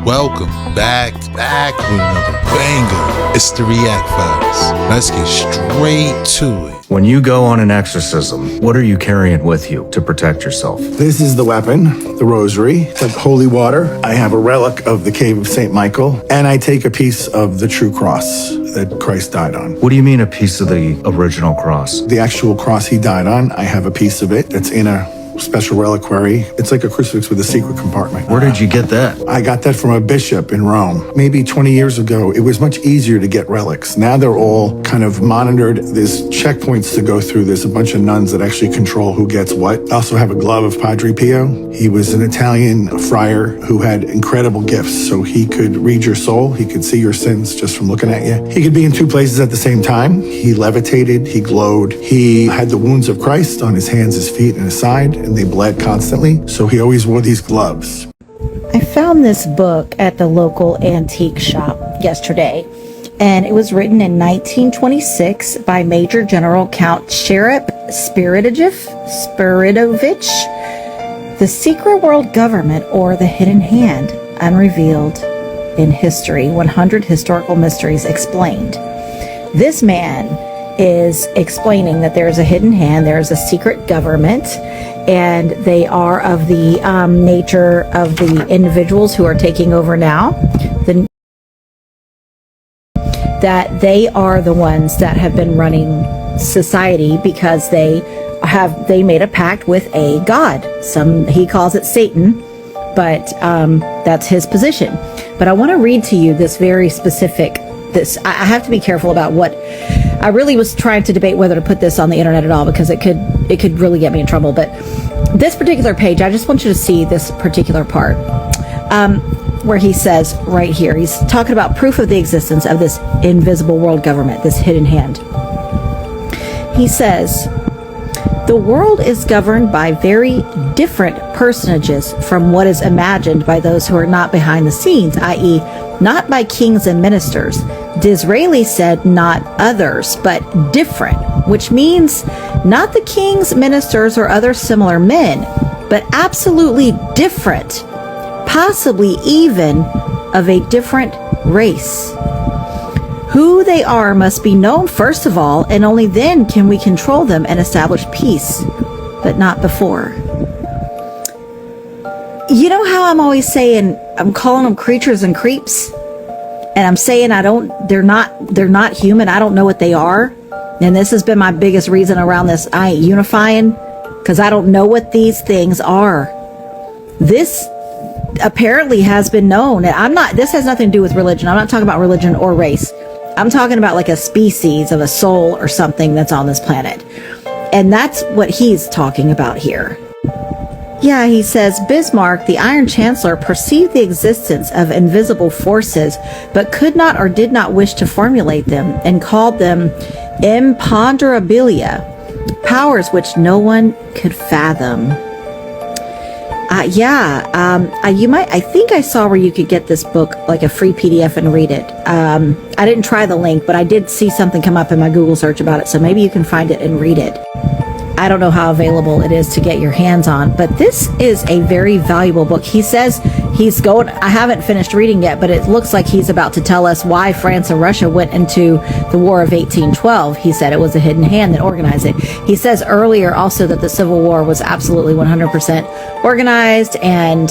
Welcome back with another banger. It's the React Files. Let's get straight to it. When you go on an exorcism, what are you carrying with you to protect yourself? This is the weapon, the rosary. It's like holy water. I have a relic of the cave of St. Michael, and I take a piece of the true cross that Christ died on. What do you mean a piece of the original cross? The actual cross he died on, I have a piece of it that's in a special reliquary. It's like a crucifix with a secret compartment. Where did you get that? I got that from a bishop in Rome. Maybe 20 years ago, it was much easier to get relics. Now they're all kind of monitored. There's checkpoints to go through. There's a bunch of nuns that actually control who gets what. I also have a glove of Padre Pio. He was an Italian friar who had incredible gifts. So he could read your soul. He could see your sins just from looking at you. He could be in two places at the same time. He levitated. He glowed. He had the wounds of Christ on his hands, his feet, and his side, and they bled constantly. So he always wore these gloves. I found this book at the local antique shop yesterday, and it was written in 1926 by Major General Count Sheriff Spiridovich, The Secret World Government or the Hidden Hand, Unrevealed in History, 100 Historical Mysteries Explained. This man is explaining that there's a hidden hand, there's a secret government, and they are of the nature of the individuals who are taking over now. That they are the ones that have been running society because they made a pact with a god. He calls it Satan, but that's his position. But I want to read to you this very specific. I have to be careful about what. I really was trying to debate whether to put this on the internet at all because it could really get me in trouble. But this particular page, I just want you to see this particular part where he says right here, he's talking about proof of the existence of this invisible world government, this hidden hand. He says, the world is governed by very different personages from what is imagined by those who are not behind the scenes, i.e., not by kings and ministers. Disraeli said not others, but different, which means not the kings, ministers, or other similar men, but absolutely different, possibly even of a different race. Who they are must be known first of all, and only then can we control them and establish peace, but not before. You know how I'm always saying, I'm calling them creatures and creeps? And I'm saying they're not human. I don't know what they are. And this has been my biggest reason around this. I ain't unifying because I don't know what these things are. This apparently has been known. And this has nothing to do with religion. I'm not talking about religion or race. I'm talking about like a species of a soul or something that's on this planet. And that's what he's talking about here. Yeah, he says, Bismarck, the Iron Chancellor, perceived the existence of invisible forces, but could not or did not wish to formulate them, and called them imponderabilia, powers which no one could fathom. I think I saw where you could get this book, like a free PDF, and read it. I didn't try the link, but I did see something come up in my Google search about it, so maybe you can find it and read it. I don't know how available it is to get your hands on, but this is a very valuable book. He says I haven't finished reading yet, but it looks like he's about to tell us why France and Russia went into the War of 1812. He said it was a hidden hand that organized it. He says earlier also that the Civil War was absolutely 100% organized, and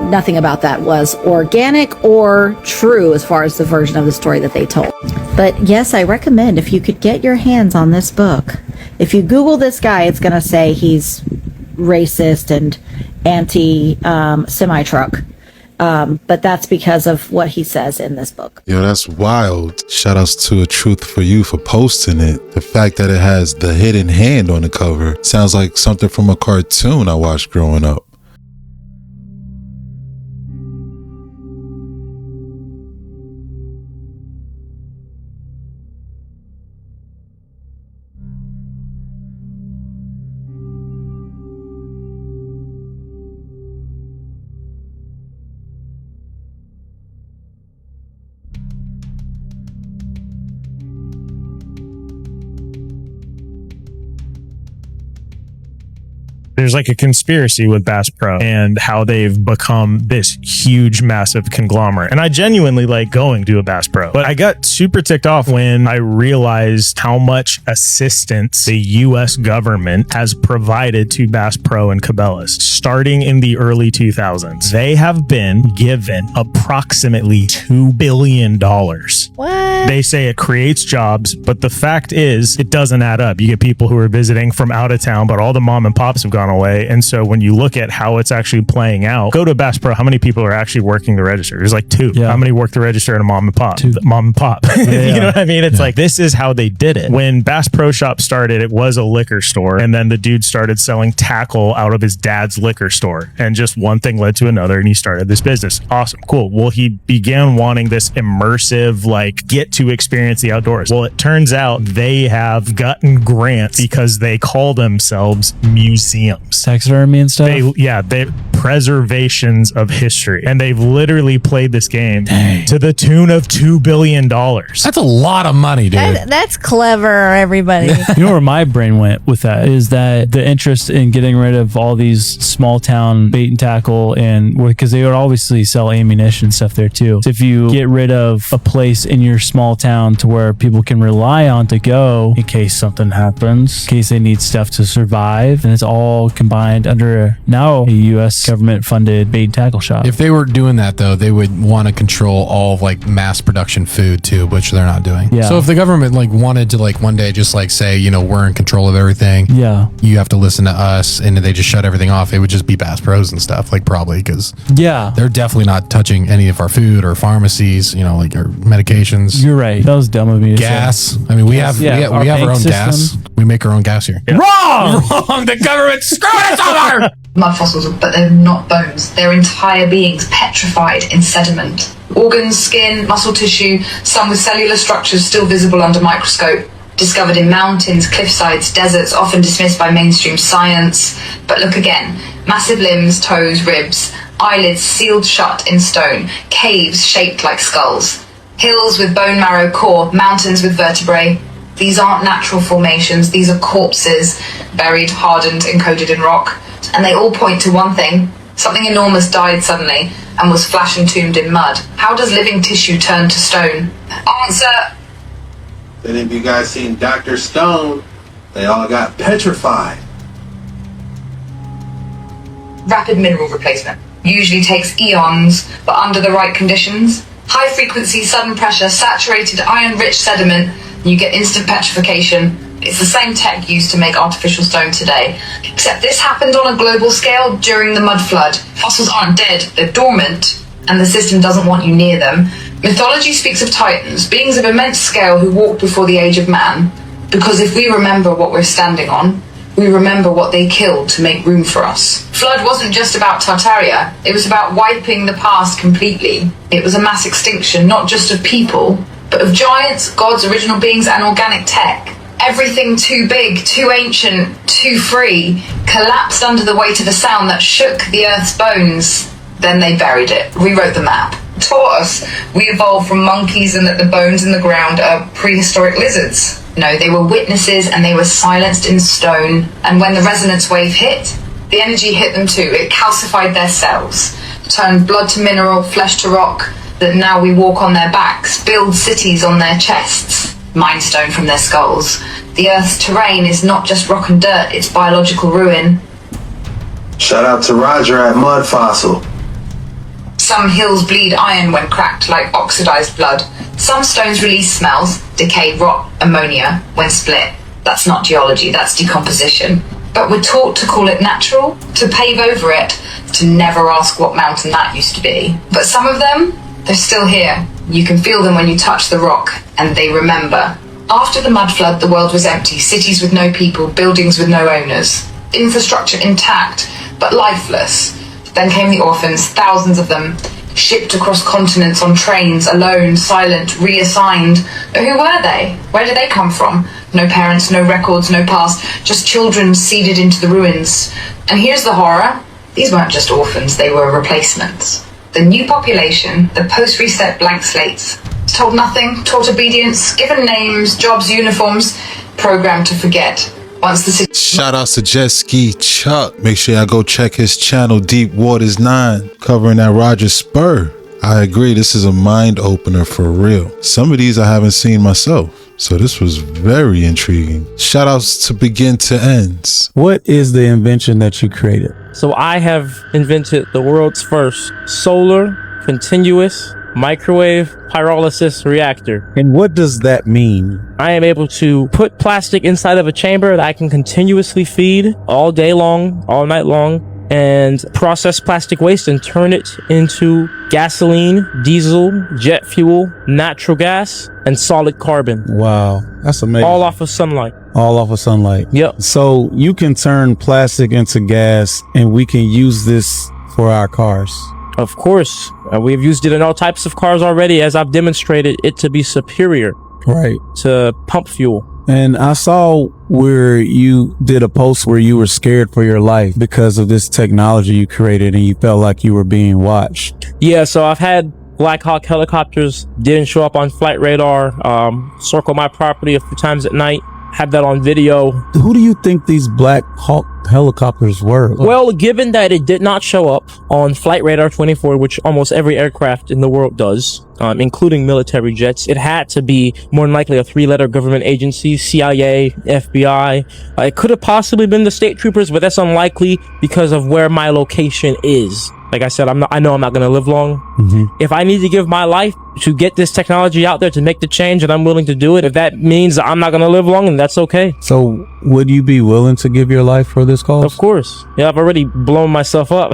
nothing about that was organic or true as far as the version of the story that they told. But yes, I recommend if you could get your hands on this book. If you Google this guy, it's going to say he's racist and anti-semi-truck. But that's because of what he says in this book. Yo, that's wild. Shout outs to A Truth for You for posting it. The fact that it has the hidden hand on the cover sounds like something from a cartoon I watched growing up. There's like a conspiracy with Bass Pro and how they've become this huge, massive conglomerate. And I genuinely like going to a Bass Pro, but I got super ticked off when I realized how much assistance the U.S. government has provided to Bass Pro and Cabela's. Starting in the early 2000s, they have been given approximately $2 billion. What? They say it creates jobs, but the fact is it doesn't add up. You get people who are visiting from out of town, but all the mom and pops have gone away. And so when you look at how it's actually playing out, go to Bass Pro, how many people are actually working the register? There's like 2. Yeah. How many work the register at a mom and pop? 2. Mom and pop. Yeah. You know what I mean? It's like, this is how they did it. When Bass Pro Shop started, it was a liquor store. And then the dude started selling tackle out of his dad's liquor store. And just one thing led to another. And he started this business. Awesome. Cool. Well, he began wanting this immersive, like, get to experience the outdoors. Well, it turns out they have gotten grants because they call themselves museums. Taxidermy and stuff. They preservations of history, and they've literally played this game to the tune of $2 billion. That's a lot of money, dude. That's clever, everybody. You know where my brain went with that is that the interest in getting rid of all these small town bait and tackle, and because they would obviously sell ammunition and stuff there too. So if you get rid of a place in your small town to where people can rely on to go in case something happens, in case they need stuff to survive, and it's all combined under now a U.S. government funded bait and tackle shop. If they were doing that, though, they would want to control all of like mass production food too, which they're not doing. Yeah. So if the government like wanted to like one day just like say, you know, we're in control of everything. Yeah. You have to listen to us, and they just shut everything off. It would just be Bass Pros and stuff, like probably because they're definitely not touching any of our food or pharmacies, you know, like our medications. You're right. That was dumb of me to Gas. say. I mean, we have our own gas. system. We make our own gas here. Yeah. Wrong. The government screwed us over. Mud fossils, but they're not bones. They're entire beings petrified in sediment. Organs, skin, muscle tissue, some with cellular structures still visible under microscope. Discovered in mountains, cliffsides, deserts, often dismissed by mainstream science. But look again. Massive limbs, toes, ribs, eyelids sealed shut in stone, caves shaped like skulls, hills with bone marrow core, mountains with vertebrae. These aren't natural formations, these are corpses, buried, hardened, encoded in rock. And they all point to one thing. Something enormous died suddenly and was flash entombed in mud. How does living tissue turn to stone? Answer. Any of you guys seen Dr. Stone? They all got petrified. Rapid mineral replacement. Usually takes eons, but under the right conditions. High frequency, sudden pressure, saturated iron-rich sediment, you get instant petrification. It's the same tech used to make artificial stone today, except this happened on a global scale during the mud flood. Fossils aren't dead, they're dormant, and the system doesn't want you near them. Mythology speaks of titans, beings of immense scale who walked before the age of man, because if we remember what we're standing on, we remember what they killed to make room for us. Flood wasn't just about Tartaria, it was about wiping the past completely. It was a mass extinction, not just of people, but of giants, gods, original beings, and organic tech. Everything too big, too ancient, too free, collapsed under the weight of a sound that shook the Earth's bones. Then they buried it, rewrote the map, taught us we evolved from monkeys and that the bones in the ground are prehistoric lizards. No, they were witnesses and they were silenced in stone. And when the resonance wave hit, the energy hit them too. It calcified their cells, turned blood to mineral, flesh to rock, that now we walk on their backs, build cities on their chests, mine stone from their skulls. The Earth's terrain is not just rock and dirt, it's biological ruin. Shout out to Roger at Mud Fossil. Some hills bleed iron when cracked like oxidized blood. Some stones release smells, decay, rot, ammonia when split. That's not geology, that's decomposition. But we're taught to call it natural, to pave over it, to never ask what mountain that used to be. But some of them, they're still here. You can feel them when you touch the rock, and they remember. After the mud flood, the world was empty, cities with no people, buildings with no owners. Infrastructure intact, but lifeless. Then came the orphans, thousands of them, shipped across continents on trains, alone, silent, reassigned. But who were they? Where did they come from? No parents, no records, no past, just children seeded into the ruins. And here's the horror. These weren't just orphans, they were replacements. The new population, the post-reset blank slates, told nothing, taught obedience, given names, jobs, uniforms, programmed to forget. Once the city... Shout outs to Jet Ski Chuck. Make sure y'all go check his channel, Deep Waters 9, covering that Roger Spur. I agree, this is a mind opener for real. Some of these I haven't seen myself, so this was very intriguing. Shout outs to Begin to Ends. What is the invention that you created? So I have invented the world's first solar continuous microwave pyrolysis reactor. And what does that mean? I am able to put plastic inside of a chamber that I can continuously feed all day long, all night long, and process plastic waste and turn it into gasoline, diesel, jet fuel, natural gas, and solid carbon. Wow, that's amazing. All off of sunlight. All off of sunlight. Yep. So you can turn plastic into gas, and we can use this for our cars. Of course. We've used it in all types of cars already, as I've demonstrated it to be superior to pump fuel. And I saw where you did a post where you were scared for your life because of this technology you created and you felt like you were being watched. Yeah, so I've had Black Hawk helicopters didn't show up on flight radar, circle my property a few times at night, had that on video. Who do you think these Black Hawk helicopters were? Well, given that it did not show up on Flight Radar 24, which almost every aircraft in the world does, including military jets, it had to be more than likely a 3-letter government agency, CIA, FBI. It could have possibly been the state troopers, but that's unlikely because of where my location is. Like I said, I know I'm not going to live long. If I need to give my life to get this technology out there to make the change, and I'm willing to do it, if that means I'm not going to live long, then that's okay. So would you be willing to give your life for this cause? Of course. Yeah, I've already blown myself up.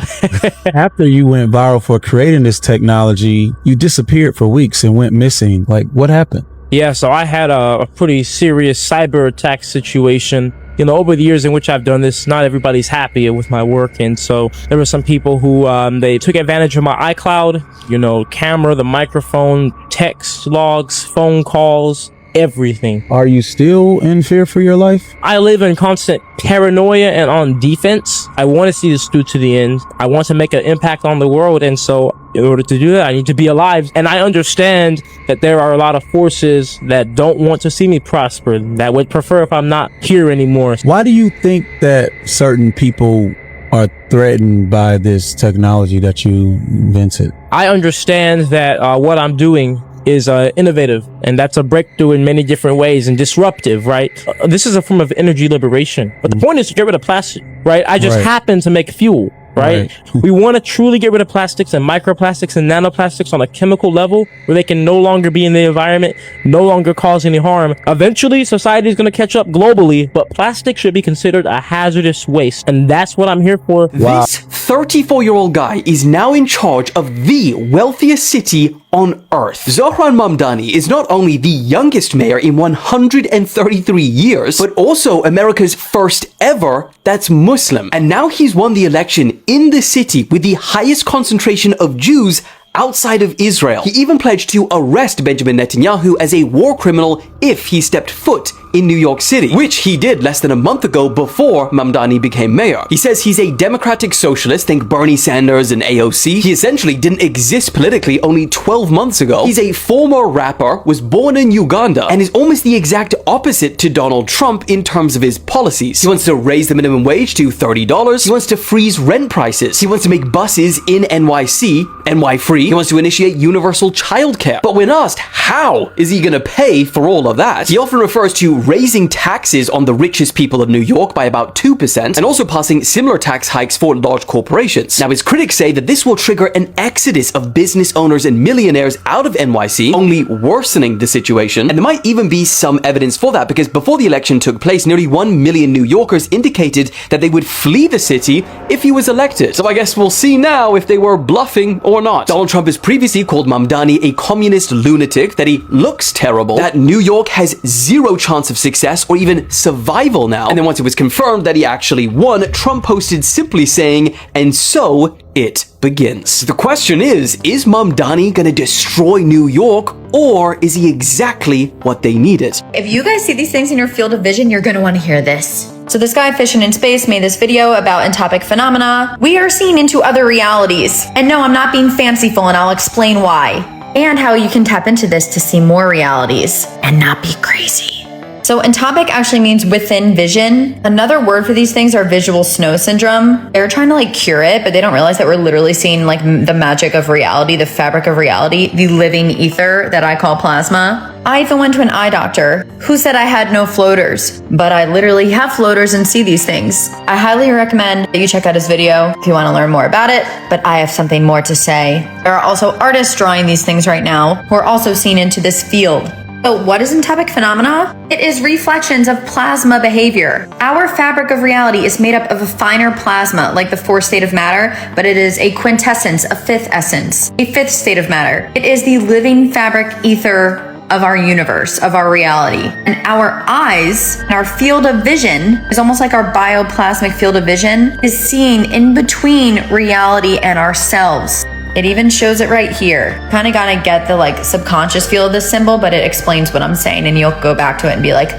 After you went viral for creating this technology, you disappeared for weeks and went missing. Like, what happened? Yeah, so I had a pretty serious cyber attack situation. You know, over the years in which I've done this, not everybody's happy with my work. And so there were some people who, they took advantage of my iCloud, you know, camera, the microphone, text logs, phone calls, everything. Are you still in fear for your life? I live in constant paranoia and on defense. I want to see this through to the end. I want to make an impact on the world. And so in order to do that, I need to be alive. And I understand that there are a lot of forces that don't want to see me prosper, that would prefer if I'm not here anymore. Why do you think that certain people are threatened by this technology that you invented? I understand that what I'm doing is innovative, and that's a breakthrough in many different ways and disruptive, right? This is a form of energy liberation. But the point is to get rid of plastic, right? I just happen to make fuel. Right? We want to truly get rid of plastics and microplastics and nanoplastics on a chemical level where they can no longer be in the environment, no longer cause any harm. Eventually, society is going to catch up globally, but plastic should be considered a hazardous waste. And that's what I'm here for. Wow. This 34-year-old guy is now in charge of the wealthiest city on Earth. Zohran Mamdani is not only the youngest mayor in 133 years, but also America's first ever that's Muslim. And now he's won the election in the city with the highest concentration of Jews outside of Israel. He even pledged to arrest Benjamin Netanyahu as a war criminal if he stepped foot in New York City, which he did less than a month ago before Mamdani became mayor. He says he's a democratic socialist, think Bernie Sanders and AOC. He essentially didn't exist politically only 12 months ago. He's a former rapper, was born in Uganda, and is almost the exact opposite to Donald Trump in terms of his policies. He wants to raise the minimum wage to $30. He wants to freeze rent prices. He wants to make buses in NYC NY free. He wants to initiate universal childcare. But when asked how is he gonna pay for all of that, he often refers to raising taxes on the richest people of New York by about 2% and also passing similar tax hikes for large corporations. Now, his critics say that this will trigger an exodus of business owners and millionaires out of NYC, only worsening the situation. And there might even be some evidence for that because before the election took place, nearly 1 million New Yorkers indicated that they would flee the city if he was elected. So I guess we'll see now if they were bluffing or not. Donald Trump has previously called Mamdani a communist lunatic, that he looks terrible, that New York has zero chance of success or even survival now. And then once it was confirmed that he actually won, Trump posted simply saying, "And so it begins." The question is Mamdani gonna destroy New York, or is he exactly what they needed? If you guys see these things in your field of vision, you're gonna want to hear this. So this guy fishing in space made this video about entopic phenomena. We are seeing into other realities. And no, I'm not being fanciful, and I'll explain why. And how you can tap into this to see more realities and not be crazy. So entopic actually means within vision. Another word for these things are visual snow syndrome. They're trying to like cure it, but they don't realize that we're literally seeing like the magic of reality, the fabric of reality, the living ether that I call plasma. I even went to an eye doctor who said I had no floaters, but I literally have floaters and see these things. I highly recommend that you check out his video if you want to learn more about it, but I have something more to say. There are also artists drawing these things right now who are also seen into this field. So what is entopic phenomena? It is reflections of plasma behavior. Our fabric of reality is made up of a finer plasma, like the fourth state of matter, but it is a quintessence, a fifth essence, a fifth state of matter. It is the living fabric ether of our universe, of our reality. And our eyes and our field of vision is almost like our bioplasmic field of vision is seeing in between reality and ourselves. It even shows it right here. Kind of gotta get the like subconscious feel of this symbol, but it explains what I'm saying and you'll go back to it and be like,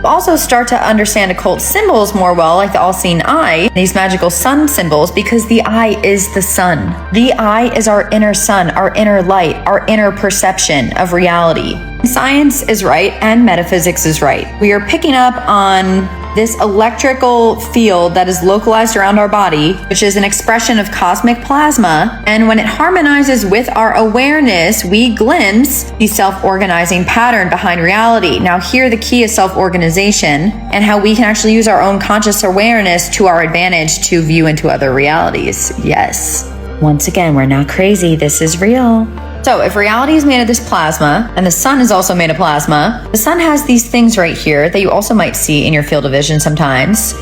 also start to understand occult symbols more well, like the all-seeing eye, these magical sun symbols, because the eye is the sun. The eye is our inner sun, our inner light, our inner perception of reality. Science is right and metaphysics is right. We are picking up on this electrical field that is localized around our body, which is an expression of cosmic plasma, and when it harmonizes with our awareness, we glimpse the self-organizing pattern behind reality. Now here the key is self-organization and how we can actually use our own conscious awareness to our advantage to view into other realities. Yes. Once again, we're not crazy. This is real. So if reality is made of this plasma, and the sun is also made of plasma, the sun has these things right here that you also might see in your field of vision sometimes.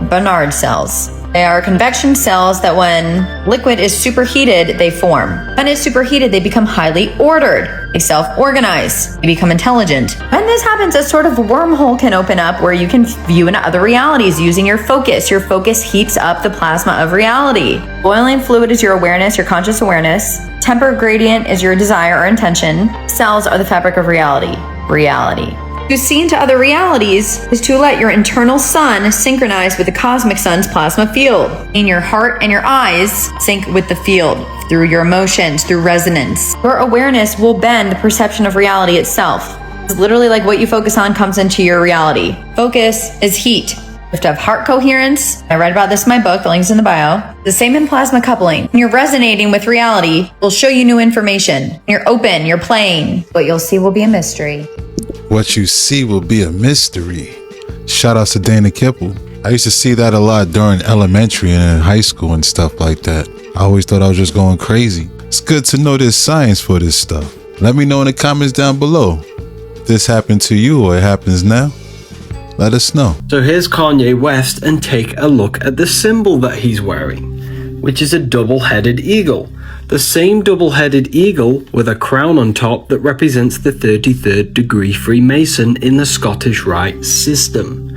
Barnard cells. They are convection cells that when liquid is superheated, they form. When it's superheated, they become highly ordered. They self-organize. They become intelligent. When this happens, a sort of wormhole can open up where you can view into other realities using your focus. Your focus heats up the plasma of reality. Boiling fluid is your awareness, your conscious awareness. Temper gradient is your desire or intention. Cells are the fabric of reality. Reality. To see into other realities is to let your internal sun synchronize with the cosmic sun's plasma field. In your heart and your eyes sync with the field through your emotions, through resonance. Your awareness will bend the perception of reality itself. It's literally like what you focus on comes into your reality. Focus is heat. You have to have heart coherence. I read about this in my book, the link's in the bio. The same in plasma coupling. When you're resonating with reality, will show you new information. When you're open, you're playing. What you'll see will be a mystery. What you see will be a mystery. Shout out to Dana Kipple. I used to see that a lot during elementary and in high school and stuff like that. I always thought I was just going crazy. It's good to know there's science for this stuff. Let me know in the comments down below if this happened to you or it happens now. Let us know. So here's Kanye West, and take a look at the symbol that he's wearing, which is a double-headed eagle. The same double-headed eagle with a crown on top that represents the 33rd degree Freemason in the Scottish Rite system.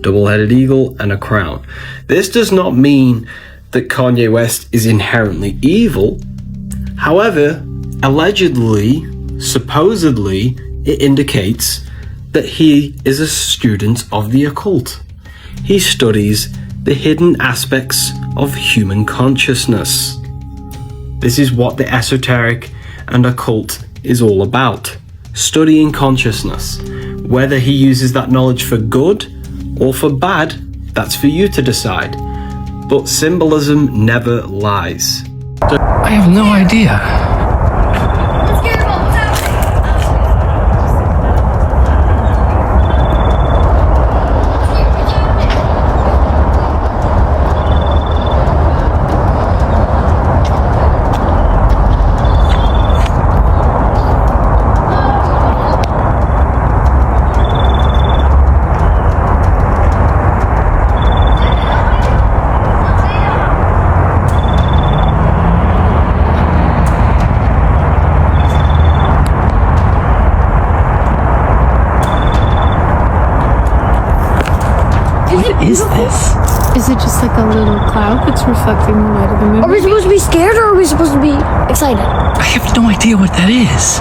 Double-headed eagle and a crown. This does not mean that Kanye West is inherently evil. However, allegedly, supposedly, it indicates that he is a student of the occult. He studies the hidden aspects of human consciousness. This is what the esoteric and occult is all about. Studying consciousness. Whether he uses that knowledge for good or for bad, that's for you to decide. But symbolism never lies. I have no idea. Is this? Is it just like a little cloud that's reflecting the light of the moon? Are we supposed to be scared or are we supposed to be excited? I have no idea what that is.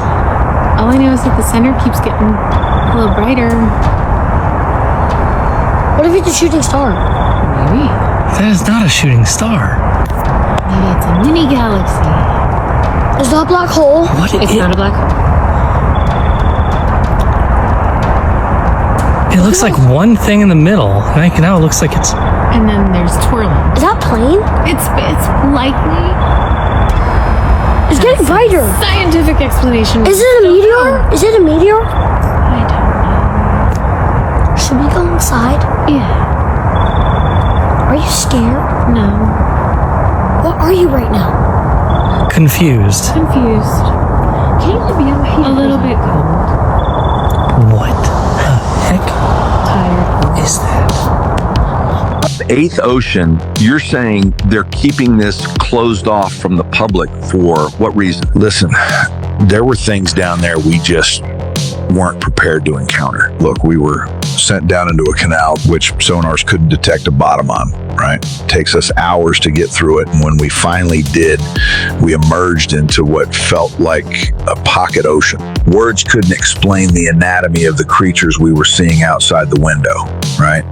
All I know is that the center keeps getting a little brighter. What if it's a shooting star? Maybe. That is not a shooting star. Maybe it's a mini galaxy. Is that a black hole? It's not a black hole. It looks like one thing in the middle. Right now it looks like it's... And then there's twirling. Is that plane? It's likely... It's getting brighter. Scientific explanation. Is it a meteor? Is it a meteor? I don't know. Should we go inside? Yeah. Are you scared? No. What are you right now? confused. Confused. Can you be a little bit cold? What the heck Tired. is that? Eighth Ocean, you're saying they're keeping this closed off from the public for what reason? Listen, there were things down there we just weren't prepared to encounter. Look, we were sent down into a canal which sonars couldn't detect a bottom on, right? It takes us hours to get through it, and when we finally did, we emerged into what felt like a pocket ocean. Words couldn't explain the anatomy of the creatures we were seeing outside the window, right?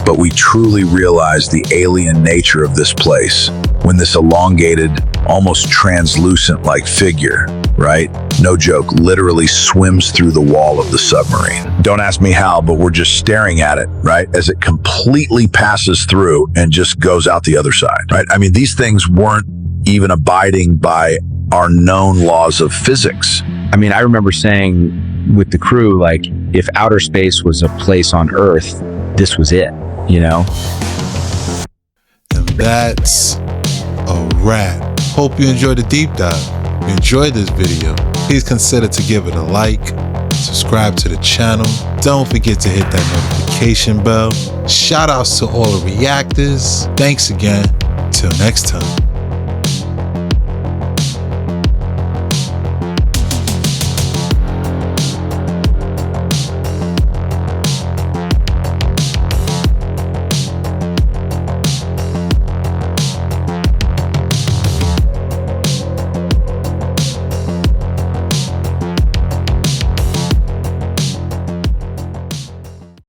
But we truly realized the alien nature of this place when this elongated, almost translucent-like figure, right? No joke, literally swims through the wall of the submarine. Don't ask me how, but we're just staring at it, right? As it completely passes through and just goes out the other side, right? I mean, these things weren't even abiding by our known laws of physics. I mean, I remember saying with the crew, like, if outer space was a place on Earth, this was it, you know? And that's a wrap. Hope you enjoyed the deep dive. If you enjoyed this video, please consider to give it a like, subscribe to the channel. Don't forget to hit that notification bell. Shout outs to all the reactors. Thanks again. Till next time.